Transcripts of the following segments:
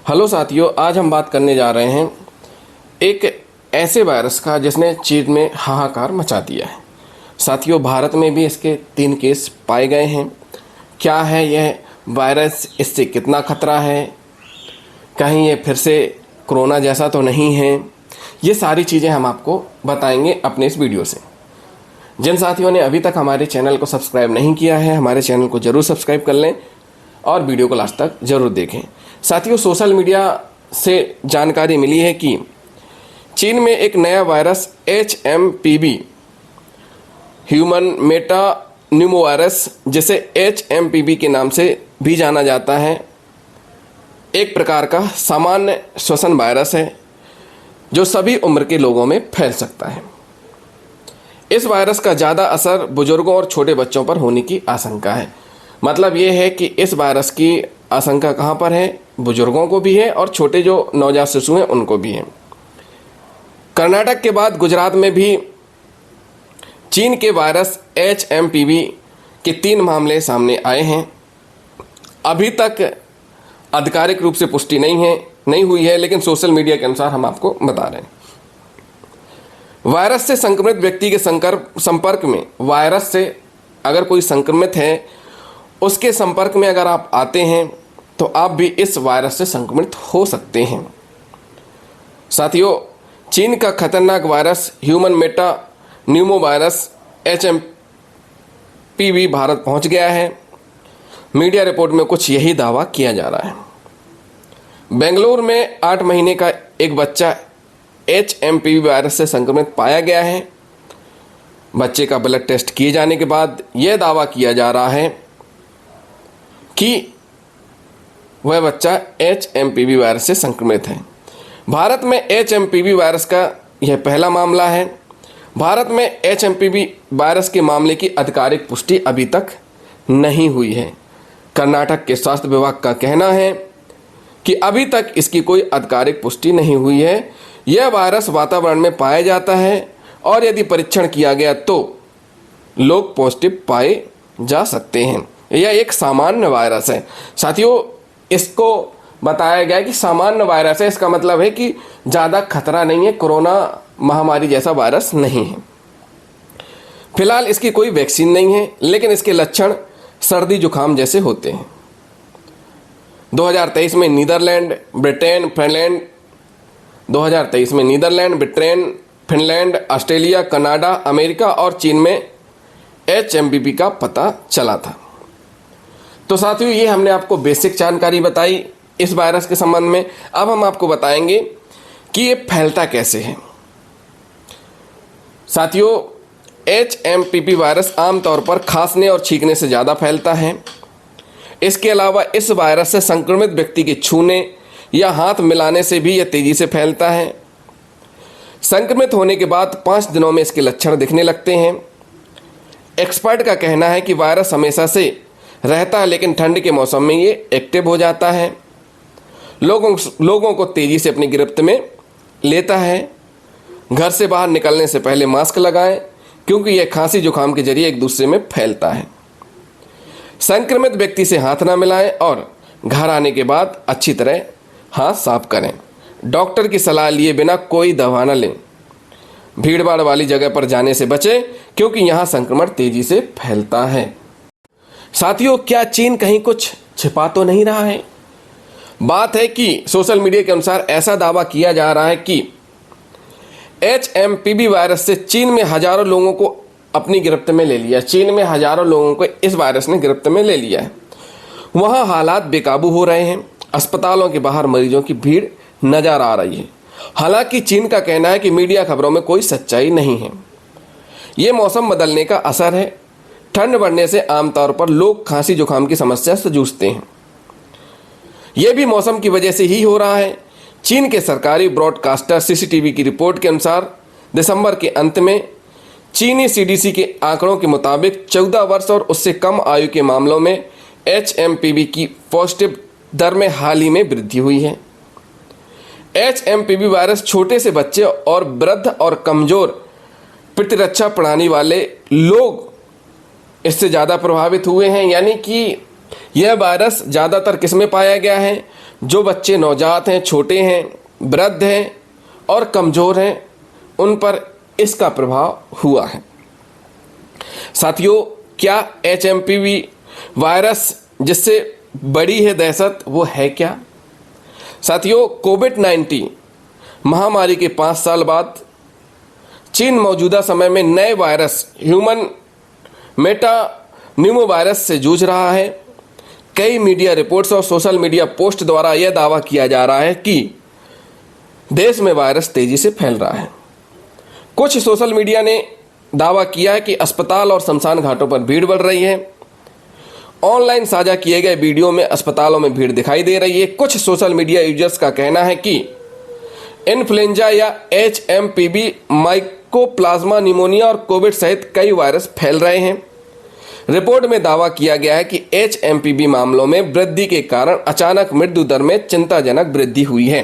Hello साथियों, आज हम बात करने जा रहे हैं एक ऐसे वायरस का जिसने चीन में हाहाकार मचा दिया है। साथियों, भारत में भी इसके 3 केस पाए गए हैं। क्या है यह वायरस, इससे कितना खतरा है, कहीं ये फिर से कोरोना जैसा तो नहीं है, ये सारी चीज़ें हम आपको बताएंगे अपने इस वीडियो से। जिन साथियों ने अभी तक हमारे चैनल को सब्सक्राइब नहीं किया है, हमारे चैनल को ज़रूर सब्सक्राइब कर लें और वीडियो को लास्ट तक ज़रूर देखें। साथियों, सोशल मीडिया से जानकारी मिली है कि चीन में एक नया वायरस HMPV ह्यूमन मेटा न्यूमोवायरस, जिसे HMPV के नाम से भी जाना जाता है, एक प्रकार का सामान्य श्वसन वायरस है जो सभी उम्र के लोगों में फैल सकता है। इस वायरस का ज़्यादा असर बुजुर्गों और छोटे बच्चों पर होने की आशंका है। मतलब ये है कि इस वायरस की आशंका कहाँ पर है, बुजुर्गों को भी है और छोटे जो नवजात शिशु हैं उनको भी है। कर्नाटक के बाद गुजरात में भी चीन के वायरस HMPV के 3 मामले सामने आए हैं। अभी तक आधिकारिक रूप से पुष्टि नहीं हुई है, लेकिन सोशल मीडिया के अनुसार हम आपको बता रहे हैं। वायरस से संक्रमित व्यक्ति के संपर्क में, वायरस से अगर कोई संक्रमित है उसके संपर्क में अगर आप आते हैं तो आप भी इस वायरस से संक्रमित हो सकते हैं। साथियों, चीन का खतरनाक virus human meta pneumovirus HMPV Bharat पहुंच गया है। मीडिया रिपोर्ट में कुछ यही दावा किया जा रहा है। बेंगलुरु में 8 महीने का एक बच्चा HMPV वायरस से संक्रमित पाया गया है। बच्चे का ब्लड टेस्ट किए जाने के बाद यह दावा किया जा रहा है कि वह बच्चा HMPV वायरस से संक्रमित है। भारत में HMPV वायरस का यह पहला मामला है। भारत में HMPV वायरस के मामले की आधिकारिक पुष्टि अभी तक नहीं हुई है। कर्नाटक के स्वास्थ्य विभाग का कहना है कि अभी तक इसकी कोई आधिकारिक पुष्टि नहीं हुई है। यह वायरस वातावरण में पाया जाता है और यदि परीक्षण किया गया तो लोग पॉजिटिव पाए जा सकते हैं। यह एक सामान्य वायरस है। साथियों, इसको बताया गया है कि सामान्य वायरस है, इसका मतलब है कि ज़्यादा खतरा नहीं है, कोरोना महामारी जैसा वायरस नहीं है। फिलहाल इसकी कोई वैक्सीन नहीं है, लेकिन इसके लक्षण सर्दी जुकाम जैसे होते हैं। 2023 में Netherland, Britain, Finland, Australia, Canada, America और चीन में HMPV का पता चला था। तो साथियों, ये हमने आपको बेसिक जानकारी बताई इस वायरस के संबंध में। अब हम आपको बताएंगे कि ये फैलता कैसे है। साथियों, HMPV वायरस आमतौर पर खांसने और छींकने से ज़्यादा फैलता है। इसके अलावा इस वायरस से संक्रमित व्यक्ति के छूने या हाथ मिलाने से भी यह तेज़ी से फैलता है। संक्रमित होने के बाद 5 दिनों में इसके लक्षण दिखने लगते हैं। एक्सपर्ट का कहना है कि वायरस हमेशा से रहता है, लेकिन ठंड के मौसम में ये एक्टिव हो जाता है। लोगों को तेज़ी से अपनी गिरफ्त में लेता है। घर से बाहर निकलने से पहले मास्क लगाएं, क्योंकि यह खांसी जुकाम के जरिए एक दूसरे में फैलता है। संक्रमित व्यक्ति से हाथ ना मिलाएं और घर आने के बाद अच्छी तरह हाथ साफ करें। डॉक्टर की सलाह लिए बिना कोई दवा न लें। भीड़ भाड़ वाली जगह पर जाने से बचें, क्योंकि यहाँ संक्रमण तेज़ी से फैलता है। साथियों, क्या चीन कहीं कुछ छिपा तो नहीं रहा है? बात है कि सोशल मीडिया के अनुसार ऐसा दावा किया जा रहा है कि HMPV वायरस से चीन में हजारों लोगों को अपनी गिरफ्त में ले लिया। चीन में हजारों लोगों को इस वायरस ने गिरफ्त में ले लिया है। वहाँ हालात बेकाबू हो रहे हैं। अस्पतालों के बाहर मरीजों की भीड़ नजर आ रही है। हालांकि चीन का कहना है कि मीडिया खबरों में कोई सच्चाई नहीं है। ये मौसम बदलने का असर है। ठंड बढ़ने से आमतौर पर लोग खांसी जुकाम की समस्या से जूझते हैं। यह भी मौसम की वजह से ही हो रहा है। चीन के सरकारी ब्रॉडकास्टर CCTV की रिपोर्ट के अनुसार दिसंबर के अंत में चीनी CDC के आंकड़ों के मुताबिक 14 वर्ष और उससे कम आयु के मामलों में HMPV की पॉजिटिव दर में हाल ही में वृद्धि हुई है। HMPV वायरस छोटे से बच्चे और वृद्ध और कमजोर प्रतिरक्षा प्रणाली वाले लोग इससे ज़्यादा प्रभावित हुए हैं। यानी कि यह वायरस ज़्यादातर किस में पाया गया है? जो बच्चे नवजात हैं, छोटे हैं, वृद्ध हैं और कमज़ोर हैं, उन पर इसका प्रभाव हुआ है। साथियों, क्या HMPV वायरस जिससे बड़ी है दहशत, वो है क्या? साथियों, कोविड-19 महामारी के 5 साल बाद चीन मौजूदा समय में नए वायरस ह्यूमन मेटान्यूमोवायरस से जूझ रहा है। कई मीडिया रिपोर्ट्स और सोशल मीडिया पोस्ट द्वारा यह दावा किया जा रहा है कि देश में वायरस तेजी से फैल रहा है। कुछ सोशल मीडिया ने दावा किया है कि अस्पताल और शमशान घाटों पर भीड़ बढ़ रही है। ऑनलाइन साझा किए गए वीडियो में अस्पतालों में भीड़ दिखाई दे रही है। कुछ सोशल मीडिया यूजर्स का कहना है कि इन्फ्लुएंजा या HMPV, माइकोप्लाज्मा निमोनिया और कोविड सहित कई वायरस फैल रहे हैं। रिपोर्ट में दावा किया गया है कि HMPV मामलों में वृद्धि के कारण अचानक मृत्यु दर में चिंताजनक वृद्धि हुई है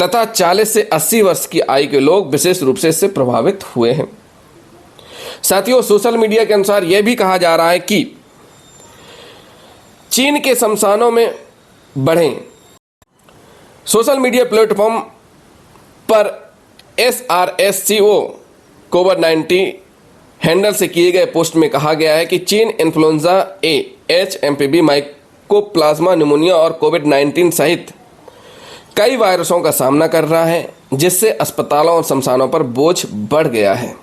तथा 40 से 80 वर्ष की आयु के लोग विशेष रूप से इससे प्रभावित हुए हैं। साथियों, सोशल मीडिया के अनुसार यह भी कहा जा रहा है कि चीन के शमशानों में बढ़ें। सोशल मीडिया प्लेटफॉर्म पर SRSCO कोविड-19 हैंडल से किए गए पोस्ट में कहा गया है कि चीन influenza A, HMPV, mycoplasma pneumonia और कोविड-19 सहित कई वायरसों का सामना कर रहा है, जिससे अस्पतालों और शमशानों पर बोझ बढ़ गया है।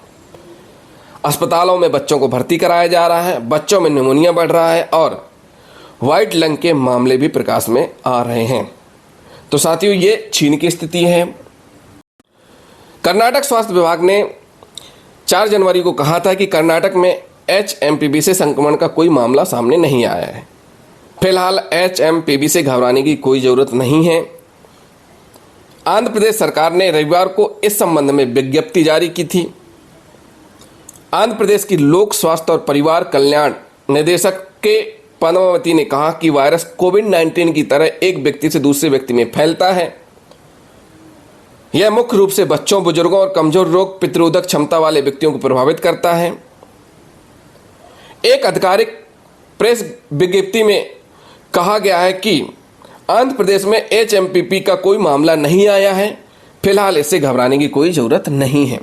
अस्पतालों में बच्चों को भर्ती कराया जा रहा है, बच्चों में निमोनिया बढ़ रहा है और व्हाइट लंग के मामले भी प्रकाश में आ रहे हैं। तो साथियों, ये चीन की स्थिति है। कर्नाटक स्वास्थ्य विभाग ने 4 जनवरी को कहा था कि कर्नाटक में HMPV से संक्रमण का कोई मामला सामने नहीं आया है। फिलहाल HMPV से घबराने की कोई ज़रूरत नहीं है। आंध्र प्रदेश सरकार ने रविवार को इस संबंध में विज्ञप्ति जारी की थी। आंध्र प्रदेश की लोक स्वास्थ्य और परिवार कल्याण निदेशक के पद्मावती ने कहा कि वायरस कोविड-19 की तरह एक व्यक्ति से दूसरे व्यक्ति में फैलता है। यह मुख्य रूप से बच्चों, बुजुर्गों और कमजोर रोग प्रतिरोधक क्षमता वाले व्यक्तियों को प्रभावित करता है। एक आधिकारिक प्रेस विज्ञप्ति में कहा गया है कि आंध्र प्रदेश में HMPV का कोई मामला नहीं आया है। फिलहाल इससे घबराने की कोई जरूरत नहीं है।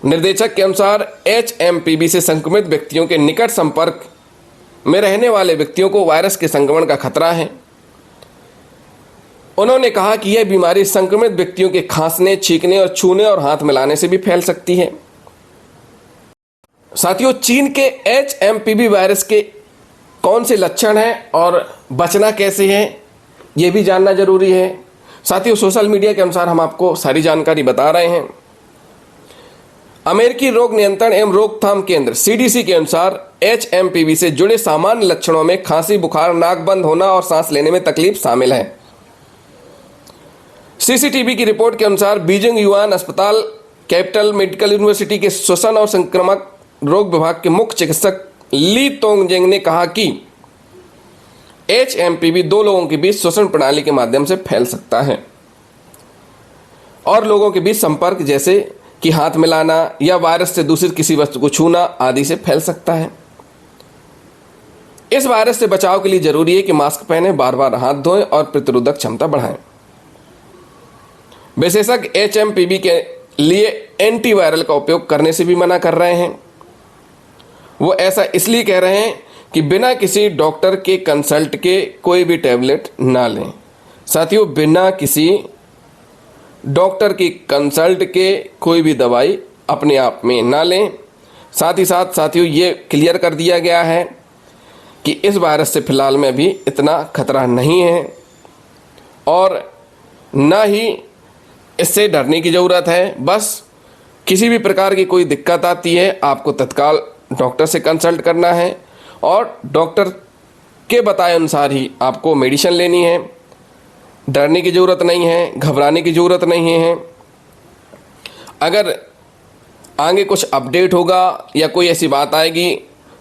निर्देशक के अनुसार HMPV से संक्रमित व्यक्तियों के निकट संपर्क में रहने वाले व्यक्तियों को वायरस के संक्रमण का खतरा है। उन्होंने कहा कि यह बीमारी संक्रमित व्यक्तियों के खांसने, छींकने और छूने और हाथ मिलाने से भी फैल सकती है। साथियों, चीन के HMPV वायरस के कौन से लक्षण हैं और बचना कैसे है, यह भी जानना जरूरी है। साथियों, सोशल मीडिया के अनुसार हम आपको सारी जानकारी बता रहे हैं। अमेरिकी रोग नियंत्रण एवं रोकथाम केंद्र CDC के अनुसार HMPV से जुड़े सामान्य लक्षणों में खांसी, बुखार, नाक बंद होना और सांस लेने में तकलीफ शामिल है। CCTV की रिपोर्ट के अनुसार बीजिंग युआन अस्पताल, कैपिटल मेडिकल यूनिवर्सिटी के श्वसन और संक्रामक रोग विभाग के मुख्य चिकित्सक ली तोंगजेंग ने कहा कि HMPV 2 लोगों के बीच श्वसन प्रणाली के माध्यम से फैल सकता है और लोगों के बीच संपर्क जैसे कि हाथ मिलाना या वायरस से दूसरी किसी वस्तु को छूना आदि से फैल सकता है। इस वायरस से बचाव के लिए जरूरी है कि मास्क पहने, बार बार हाथ धोएं और प्रतिरोधक क्षमता बढ़ाएं। विशेषज्ञ HMPV के लिए एंटीवायरल का उपयोग करने से भी मना कर रहे हैं। वो ऐसा इसलिए कह रहे हैं कि बिना किसी डॉक्टर के कंसल्ट के कोई भी टैबलेट ना लें। साथियों, बिना किसी डॉक्टर की कंसल्ट के कोई भी दवाई अपने आप में ना लें। साथ ही साथ साथियों, ये क्लियर कर दिया गया है कि इस वायरस से फिलहाल में भी इतना खतरा नहीं है और ना ही इससे डरने की ज़रूरत है। बस किसी भी प्रकार की कोई दिक्कत आती है, आपको तत्काल डॉक्टर से कंसल्ट करना है और डॉक्टर के बताए अनुसार ही आपको मेडिसिन लेनी है। डरने की ज़रूरत नहीं है, घबराने की ज़रूरत नहीं है। अगर आगे कुछ अपडेट होगा या कोई ऐसी बात आएगी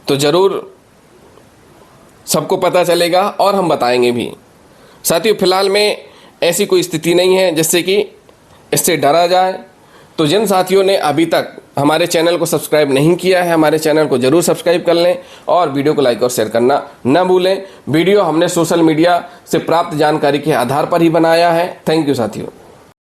तो ज़रूर सबको पता चलेगा और हम बताएंगे भी। साथियों, फिलहाल में ऐसी कोई स्थिति नहीं है जिससे कि इससे डरा जाए। तो जिन साथियों ने अभी तक हमारे चैनल को सब्सक्राइब नहीं किया है, हमारे चैनल को जरूर सब्सक्राइब कर लें और वीडियो को लाइक और शेयर करना न भूलें। वीडियो हमने सोशल मीडिया से प्राप्त जानकारी के आधार पर ही बनाया है। थैंक यू साथियों।